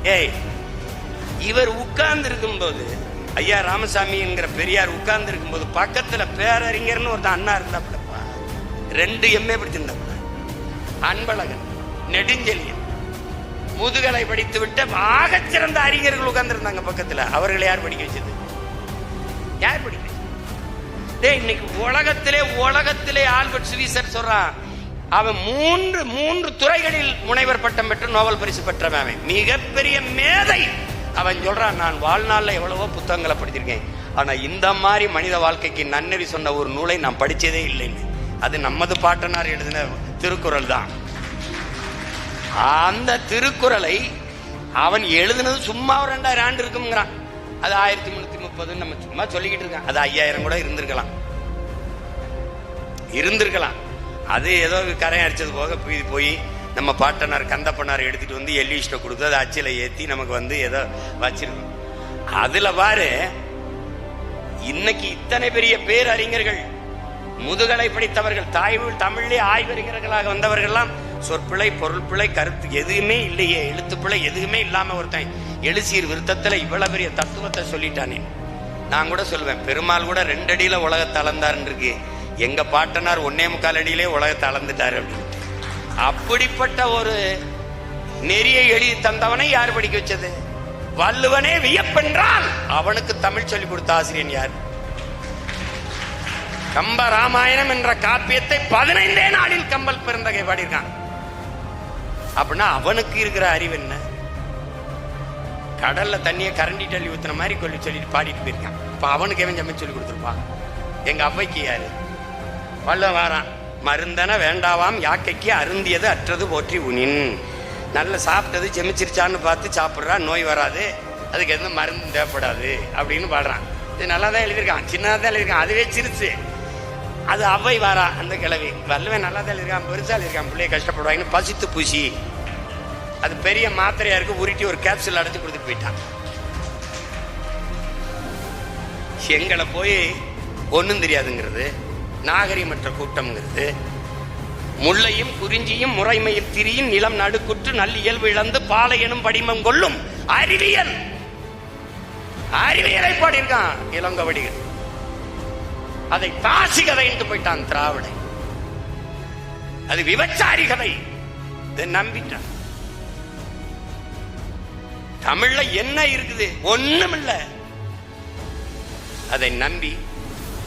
ஏய், இவர் உட்கார்ந்து இருக்கும் போது, ஐயா ராமசாமி என்கிற பெரியார் உட்கார்ந்து இருக்கும் போது பக்கத்துல பேரறிஞர்னு ஒரு அண்ணா இருந்தாப்புலப்பா, 2 MA படிச்சிருந்தாப்புல. அன்பழகன், நெடுஞ்செழியன், முதுகலை படித்து விட்ட ஆகச்சிறந்த அறிஞர்கள் உட்கார்ந்து இருந்தாங்க பக்கத்துல. அவர்களை யார் படிக்க வச்சது? யார் படிக்க வச்சது? இன்னைக்கு உலகத்திலே ஆல்பர்ட் ஸ்வீசர் சொல்றான், அவன் மூன்று துறைகளில் முனைவர் பட்டம் பெற்று நோபல் பரிசு பெற்றவன், மிகப்பெரிய மேதை. அவன் சொல்றான், நான் வாழ்நாள்ல எவ்வளவோ புத்தகங்களை படிச்சிருக்கேன், ஆனா இந்த மாதிரி மனித வாழ்க்கைக்கு நன்னெறி சொன்ன ஒரு நூலை நான் படிச்சதே இல்லைன்னு. அது நமது பாட்டனார் எழுதின திருக்குறள் தான். அந்த திருக்குறளை அவன் எழுதினது சும்மா ஒரு 2000 ஆண்டு இருக்குங்கிறான். அது 1330 நம்ம சும்மா சொல்லிக்கிட்டு இருக்கான். அது 5000 கூட இருந்திருக்கலாம். அது ஏதோ கரையை அடிச்சது போக போய் நம்ம பாட்டனார் கந்தப்பனார் எடுத்துட்டு வந்து எல்லிஸ்ட கொடுத்து அதை அச்சில ஏத்தி நமக்கு வந்து ஏதோ வச்சிருக்கோம். அதுல பாரு, இன்னைக்கு இத்தனை பெரிய பேரறிஞர்கள், முதுகலை படித்தவர்கள், தமிழ்லே ஆய்வறிஞர்களாக வந்தவர்கள்லாம் சொற்பிழை, பொருள் பிழை, கருத்து எதுவுமே இல்லையே, எழுத்துப்பிழை எதுவுமே இல்லாம ஒருத்தன் எழுசீர் விருத்தத்துல இவ்வளவு பெரிய தத்துவத்தை சொல்லிட்டானே. நான் கூட சொல்லுவேன், பெருமாள் கூட 2 அடியில உலகத்தை அளந்தாருன்னு இருக்கு, எங்க பாட்டனார் 1.25 அடியிலே உலகத்தை அளந்துட்டாரு அப்படின்னு. அப்படிப்பட்ட ஒரு நெறியை எழுதி தந்தவனை யார் படிக்க வச்சது? வள்ளுவனே வியப்பென்றால் அவனுக்கு தமிழ் சொல்லிக் கொடுத்த ஆசிரியன் யார்? கம்ப ராமாயணம் என்ற காப்பியத்தை 15 நாளில் கம்பல் பெருந்தகை பாடியிருக்கான். அப்படின்னா அவனுக்கு இருக்கிற அறிவு என்ன? கடல்ல தண்ணியை கரண்டி தள்ளி ஊத்துன மாதிரி சொல்லிட்டு பாடிட்டு போயிருக்கான். இப்ப அவனுக்கு எவன் ஜமீன் சொல்லி கொடுத்துருப்பான்? எங்க அவ்வைக்கு யாரு? வள்ளுவன் வாரான், மருந்தன வேண்டாவாம் யாக்கைக்கு அருந்தியது அற்றது போற்றி உனின். நல்ல சாப்பிட்டது ஜெமிச்சிருச்சான்னு பார்த்து சாப்பிட்றா, நோய் வராது, அதுக்கு எதுவும் மருந்து தேவைப்படாது அப்படின்னு பாடுறான். இது நல்லா தான் எழுதியிருக்கான், சின்னதாக தான் எழுதியிருக்கான், அதுவே சிரிச்சு. அது அவ்வை வாரா, அந்த கிழவி. வள்ளுவன் நல்லா தான் எழுதியிருக்கான், பெருசா எழுதியிருக்கான், பிள்ளைய கஷ்டப்படுவாங்கன்னு பசித்து பூசி அது பெரிய மாத்திரையா இருக்கு, உருட்டி ஒரு கேப்சூல் அடைச்சு கொடுத்துட்டு போயிட்டான். எங்களை போய் ஒன்றும் தெரியாதுங்கிறது, நாகரிகமற்ற கூட்டம்ங்கிறது, முல்லையும் குறிஞ்சியும் முறைமையில் திரியும் நிலம் நடுக்குற்று நல் இயல்பு இழந்து பாலை எனும் படிமம் கொள்ளும் அறிவியலை பாடியிருக்கான் இளங்கவடிகள். அதை தாசி கதை என்று போயிட்டான் திராவிடை. அது விபச்சாரி கதை, இதை நம்பிட்டான். தமிழ்ல என்ன இருக்குது? ஒண்ணும் இல்ல. அதை நம்பி